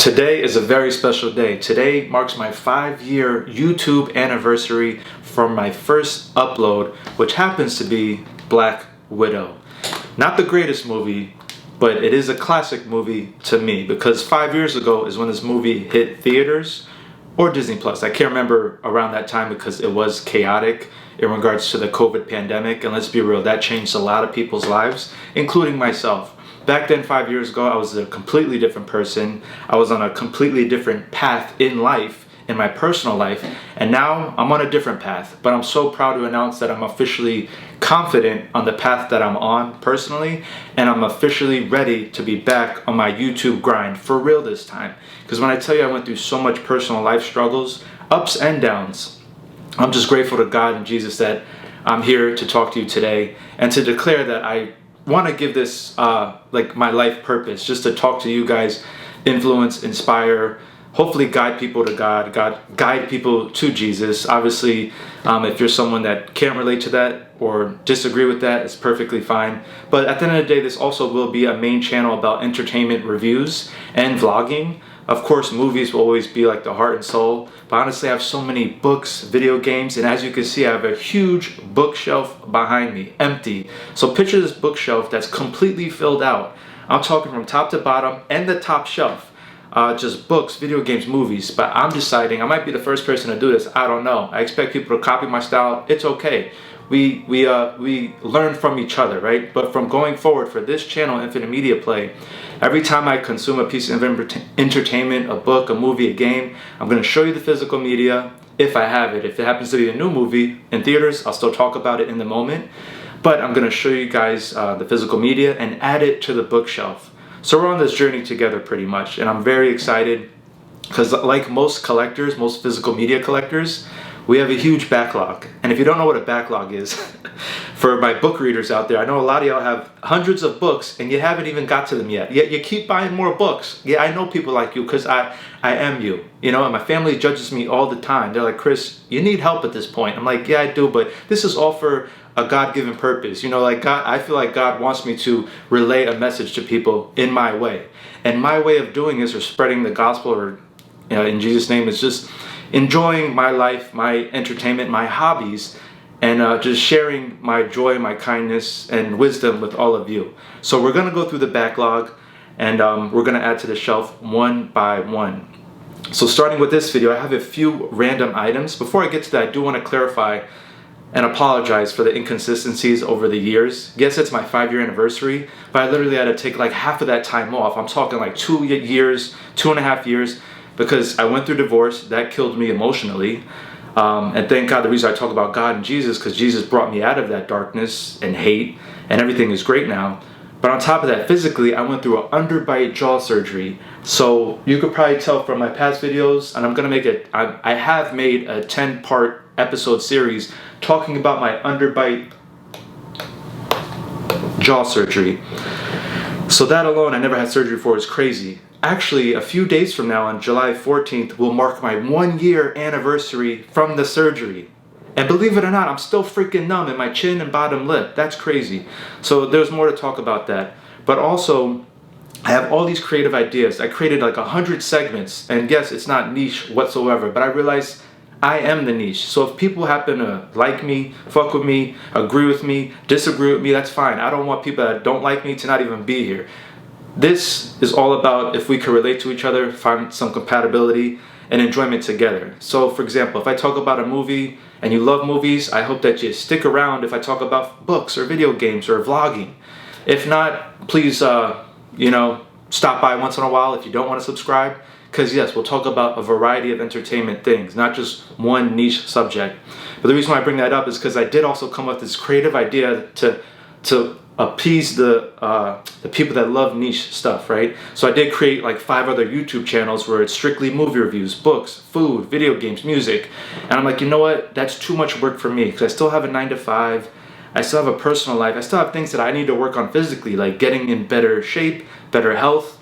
Today is a very special day. Today marks my 5-year YouTube anniversary from my first upload, which happens to be Black Widow. Not the greatest movie, but it is a classic movie to me because 5 years ago is when this movie hit theaters or Disney Plus. I can't remember around that time because it was chaotic in regards to the COVID pandemic, and let's be real, that changed a lot of people's lives, including myself. Back then, 5 years ago, I was a completely different person. I was on a completely different path in life, in my personal life, and now I'm on a different path. But I'm so proud to announce that I'm officially confident on the path that I'm on personally, and I'm officially ready to be back on my YouTube grind for real this time. Because when I tell you I went through so much personal life struggles, ups and downs, I'm just grateful to God and Jesus that I'm here to talk to you today and to declare that I want to give this like my life purpose, just to talk to you guys, influence, inspire, hopefully guide people to God, guide people to Jesus. Obviously, if you're someone that can't relate to that or disagree with that, it's perfectly fine. But at the end of the day, this also will be a main channel about entertainment reviews and vlogging. Of course, movies will always be like the heart and soul, but honestly, I have so many books, video games, and as you can see, I have a huge bookshelf behind me, empty. So picture this bookshelf that's completely filled out. I'm talking from top to bottom and the top shelf. Just books, video games, movies, but I'm deciding, I might be the first person to do this, I don't know. I expect people to copy my style, it's okay. We learn from each other, right? But from going forward for this channel, Infinite Media Play, every time I consume a piece of entertainment, a book, a movie, a game, I'm going to show you the physical media if I have it. If it happens to be a new movie in theaters, I'll still talk about it in the moment. But I'm going to show you guys the physical media and add it to the bookshelf. So we're on this journey together pretty much, and I'm very excited because like most collectors, most physical media collectors, we have a huge backlog. And if you don't know what a backlog is, for my book readers out there, I know a lot of y'all have hundreds of books and you haven't even got to them yet. Yet you keep buying more books. Yeah, I know people like you because I am you. You know, and my family judges me all the time. They're like, Chris, you need help at this point. I'm like, yeah, I do, but this is all for a God-given purpose. You know, like God, I feel like God wants me to relay a message to people in my way. And my way of doing this or spreading the gospel or in Jesus' name is just enjoying my life, my entertainment, my hobbies, and just sharing my joy, my kindness, and wisdom with all of you. So we're going to go through the backlog, and we're going to add to the shelf one by one. So starting with this video, I have a few random items. Before I get to that, I do want to clarify and apologize for the inconsistencies over the years. Yes, it's my 5-year anniversary, but I literally had to take like half of that time off. I'm talking like 2 years, 2.5 years, because I went through divorce. That killed me emotionally. And thank God, the reason I talk about God and Jesus, because Jesus brought me out of that darkness and hate, and everything is great now. But on top of that, physically, I went through an underbite jaw surgery. So you could probably tell from my past videos, and I'm gonna make it, I have made a 10-part episode series talking about my underbite jaw surgery. So that alone, I never had surgery for, is crazy. Actually, a few days from now, on July 14th, will mark my 1-year anniversary from the surgery. And believe it or not, I'm still freaking numb in my chin and bottom lip. That's crazy. So there's more to talk about that. But also, I have all these creative ideas. I created like 100 segments. And yes, it's not niche whatsoever, but I realized I am the niche. So if people happen to like me, fuck with me, agree with me, disagree with me, that's fine. I don't want people that don't like me to not even be here. This is all about if we can relate to each other, find some compatibility and enjoyment together. So for example, if I talk about a movie and you love movies, I hope that you stick around if I talk about books or video games or vlogging. If not, please, stop by once in a while if you don't want to subscribe. Because yes, we'll talk about a variety of entertainment things, not just one niche subject. But the reason why I bring that up is because I did also come up with this creative idea to appease the people that love niche stuff, right? So I did create like 5 other YouTube channels where it's strictly movie reviews, books, food, video games, music. And I'm like, you know what? That's too much work for me because I still have a 9-to-5. I still have a personal life. I still have things that I need to work on physically, like getting in better shape, better health,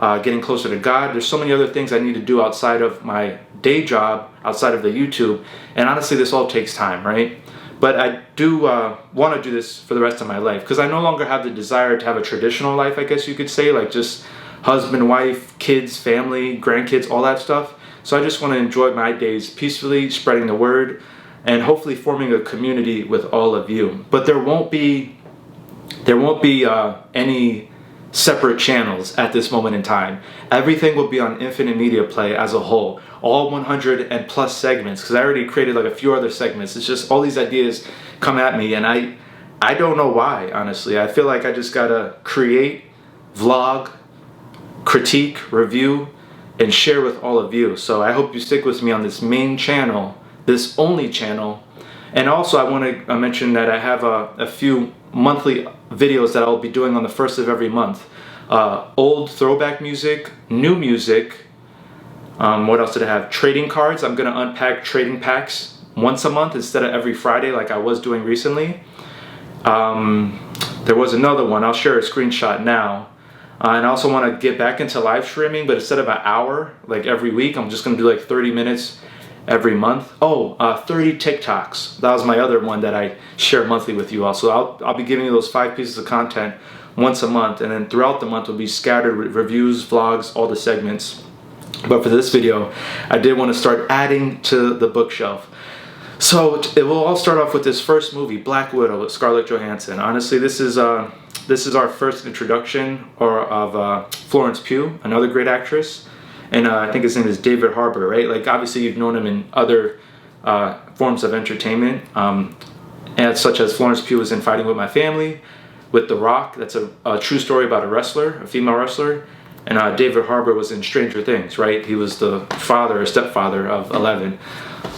getting closer to God. There's so many other things I need to do outside of my day job, outside of the YouTube. And honestly, this all takes time, right? But I do want to do this for the rest of my life because I no longer have the desire to have a traditional life, I guess you could say, like just husband, wife, kids, family, grandkids, all that stuff. So I just want to enjoy my days peacefully, spreading the word, and hopefully forming a community with all of you. But there won't be any separate channels at this moment in time. Everything will be on Infinite Media Play as a whole. All 100 and plus segments, because I already created like a few other segments. It's just all these ideas come at me, and I don't know why, honestly. I feel like I just gotta create, vlog, critique, review, and share with all of you. So I hope you stick with me on this main channel, this only channel. And also I want to mention that I have a few monthly videos that I'll be doing on the first of every month. Old throwback music, new music. What else did I have? Trading cards. I'm going to unpack trading packs once a month instead of every Friday like I was doing recently. There was another one. I'll share a screenshot now. And I also want to get back into live streaming, but instead of an hour like every week, I'm just going to do like 30 minutes every month. 30 TikToks. That was my other one that I share monthly with you all. So I'll be giving you those 5 pieces of content once a month, and then throughout the month will be scattered reviews, vlogs, all the segments. But for this video, I did want to start adding to the bookshelf. So it will all start off with this first movie, Black Widow with Scarlett Johansson. Honestly, this is our first introduction of Florence Pugh, another great actress. And I think his name is David Harbour, right? Like, obviously you've known him in other forms of entertainment, and such as Florence Pugh was in Fighting With My Family, with The Rock. That's a true story about a wrestler, a female wrestler. And David Harbour was in Stranger Things, right? He was the father or stepfather of Eleven.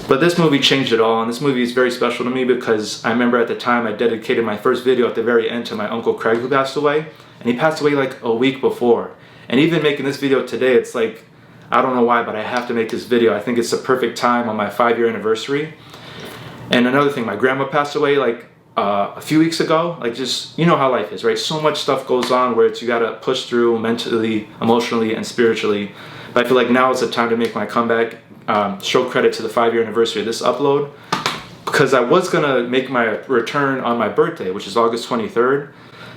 But this movie changed it all, and this movie is very special to me because I remember at the time I dedicated my first video at the very end to my Uncle Craig, who passed away, and he passed away like a week before. And even making this video today, it's like, I don't know why, but I have to make this video. I think it's the perfect time on my 5-year anniversary. And another thing, my grandma passed away like a few weeks ago. Like, just, you know how life is, right? So much stuff goes on where you gotta push through mentally, emotionally, and spiritually. But I feel like now is the time to make my comeback, show credit to the 5-year anniversary of this upload, because I was gonna make my return on my birthday, which is August 23rd.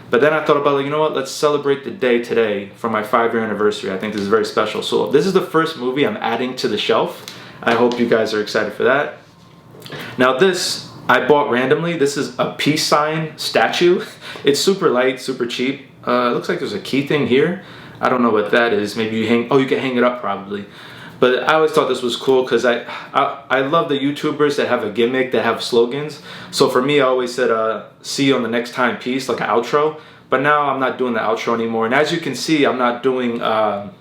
But then I thought about, like, you know what, let's celebrate the day today for my 5-year anniversary. I think this is very special. So this is the first movie I'm adding to the shelf. I hope you guys are excited for that. Now this, I bought randomly. This is a peace sign statue. It's super light, super cheap. It looks like there's a key thing here. I don't know what that is. Maybe you hang, oh, you can hang it up probably. But I always thought this was cool because I love the YouTubers that have a gimmick, that have slogans. So for me, I always said, see you on the next time, peace, like an outro. But now I'm not doing the outro anymore. And as you can see, I'm not doing the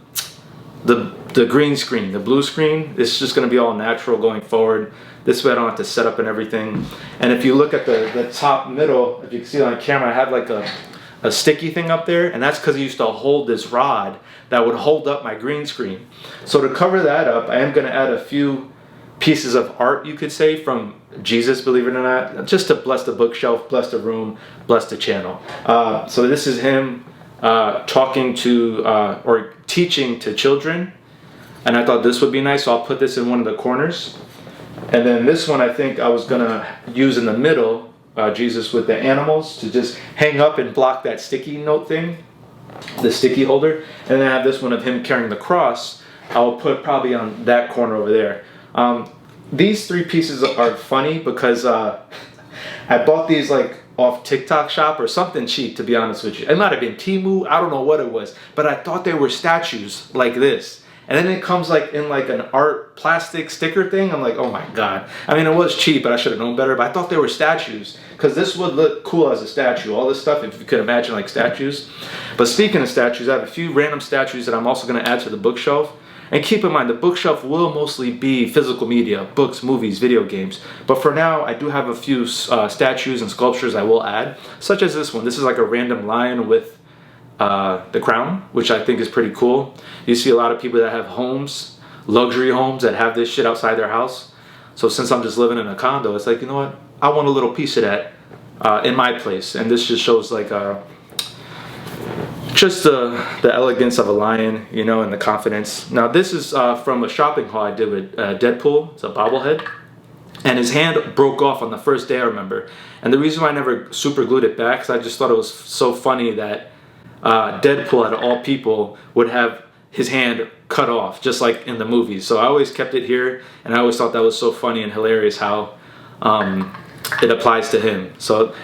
green screen, the blue screen. It's just going to be all natural going forward. This way I don't have to set up and everything. And if you look at the top middle, if you can see it on camera, I have like a sticky thing up there. And that's because I used to hold this rod that would hold up my green screen. So to cover that up, I am going to add a few pieces of art, you could say, from Jesus, believe it or not, just to bless the bookshelf, bless the room, bless the channel. So this is him talking to or teaching to children, and I thought this would be nice, so I'll put this in one of the corners. And then this one I think I was gonna use in the middle, Jesus with the animals, to just hang up and block that sticky note thing, the sticky holder. And then I have this one of him carrying the cross. I'll put probably on that corner over there. These 3 pieces are funny because I bought these like off TikTok shop or something cheap, to be honest with you. It might have been Temu, I don't know what it was, but I thought they were statues like this. And then it comes like in like an art plastic sticker thing. I'm like, oh my God. I mean, it was cheap, but I should have known better. But I thought they were statues because this would look cool as a statue. All this stuff, if you could imagine, like statues. But speaking of statues, I have a few random statues that I'm also going to add to the bookshelf. And keep in mind, the bookshelf will mostly be physical media, books, movies, video games. But for now, I do have a few statues and sculptures I will add, such as this one. This is like a random lion with the crown, which I think is pretty cool. You see a lot of people that have homes, luxury homes, that have this shit outside their house. So since I'm just living in a condo, it's like, you know what, I want a little piece of that in my place. And this just shows like just the elegance of a lion, you know, and the confidence. Now this is from a shopping haul I did with Deadpool. It's a bobblehead, and his hand broke off on the first day, I remember. And the reason why I never super glued it back is I just thought it was so funny that Deadpool, out of all people, would have his hand cut off, just like in the movies. So I always kept it here, and I always thought that was so funny and hilarious how it applies to him. So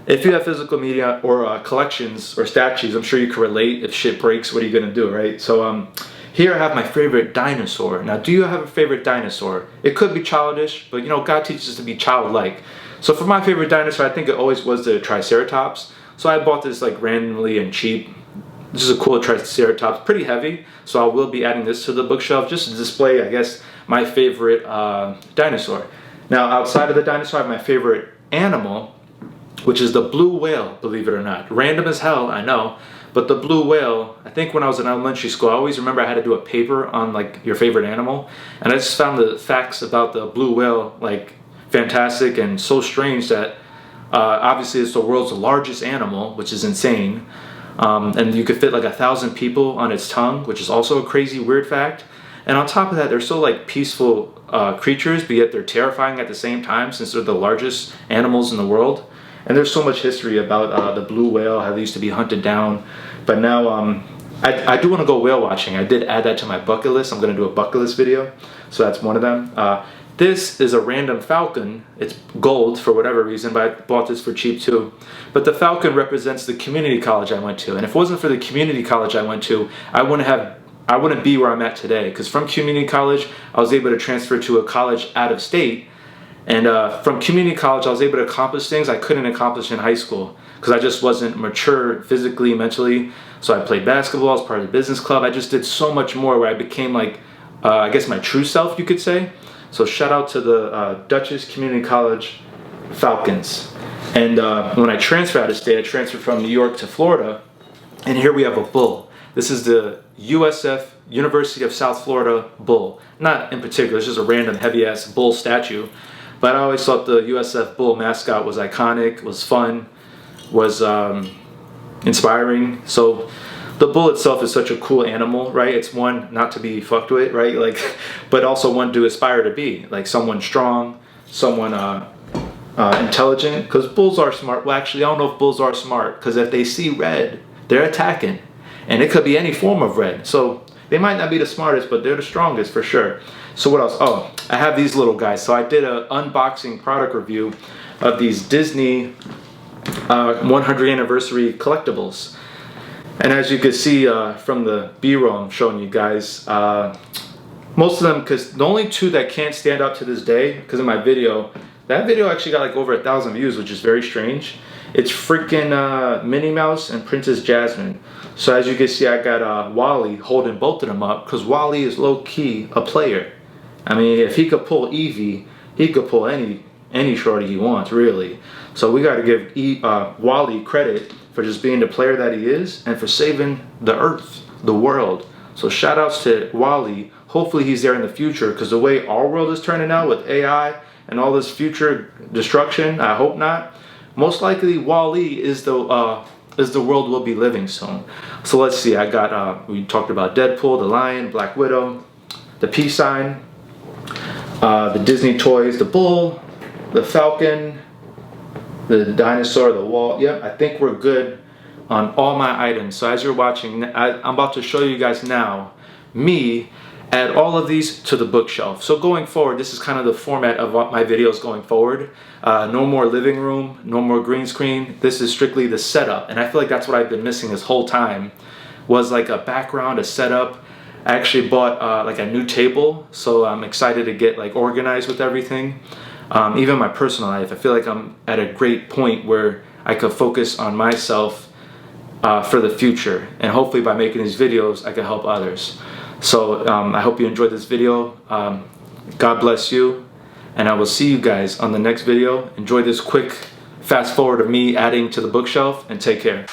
if you have physical media or collections or statues, I'm sure you can relate. If shit breaks, what are you gonna do, right? So here I have my favorite dinosaur. Now, do you have a favorite dinosaur? It could be childish, but you know, God teaches us to be childlike. So for my favorite dinosaur, I think it always was the Triceratops. So I bought this like randomly and cheap. This is a cool Triceratops, pretty heavy. So I will be adding this to the bookshelf just to display, I guess, my favorite dinosaur. Now, outside of the dinosaur, I have my favorite animal, which is the blue whale, believe it or not. Random as hell, I know. But the blue whale, I think when I was in elementary school, I always remember I had to do a paper on like your favorite animal. And I just found the facts about the blue whale like fantastic and so strange that obviously it's the world's largest animal, which is insane. And you could fit like 1,000 people on its tongue, which is also a crazy weird fact. And on top of that, they're so like peaceful creatures, but yet they're terrifying at the same time since they're the largest animals in the world. And there's so much history about the blue whale, how they used to be hunted down. But now I do want to go whale watching. I did add that to my bucket list. I'm going to do a bucket list video. So that's one of them. This is a random falcon. It's gold for whatever reason, but I bought this for cheap too. But the falcon represents the community college I went to. And if it wasn't for the community college I went to, I wouldn't be where I'm at today. Because from community college, I was able to transfer to a college out of state. And from community college, I was able to accomplish things I couldn't accomplish in high school because I just wasn't mature physically, mentally. So I played basketball, I was part of the business club. I just did so much more where I became like, I guess my true self, you could say. So shout out to the Dutchess Community College Falcons. And when I transferred out of state, I transferred from New York to Florida. And here we have a bull. This is the USF, University of South Florida bull. Not in particular, it's just a random heavy-ass bull statue. But I always thought the USF Bull mascot was iconic, was fun, was inspiring. So the bull itself is such a cool animal, right? It's one not to be fucked with, right? Like, but also one to aspire to be, like someone strong, someone intelligent. Because bulls are smart. Well, actually, I don't know if bulls are smart. Because if they see red, they're attacking, and it could be any form of red. So they might not be the smartest, but they're the strongest for sure. So what else? Oh, I have these little guys. So I did an unboxing product review of these Disney 100 anniversary collectibles. And as you can see from the B-roll I'm showing you guys, most of them, because the only two that can't stand up to this day, because in my video, that video actually got like over 1,000 views, which is very strange. It's freaking Minnie Mouse and Princess Jasmine. So as you can see, I got Wally holding both of them up, because Wally is low-key a player. I mean, if he could pull Eevee, he could pull any shorty he wants, really. So we got to give Wally credit for just being the player that he is and for saving the earth, the world. So shout outs to Wally. Hopefully he's there in the future, because the way our world is turning out with AI and all this future destruction, I hope not. Most likely Wally is the world we'll be living soon. So let's see, I got, we talked about Deadpool, the Lion, Black Widow, the peace sign, the Disney toys, the bull, the falcon, the dinosaur, the wall. Yep, I think we're good on all my items. So as you're watching, I'm about to show you guys now me add all of these to the bookshelf. So going forward, this is kind of the format of my videos going forward. No more living room, no more green screen. This is strictly the setup, and I feel like that's what I've been missing this whole time, was like a background, a setup. I actually bought like a new table, so I'm excited to get like organized with everything. Even my personal life, I feel like I'm at a great point where I could focus on myself for the future, and hopefully by making these videos I can help others. So I hope you enjoyed this video. God bless you, and I will see you guys on the next video. Enjoy this quick fast forward of me adding to the bookshelf, and take care.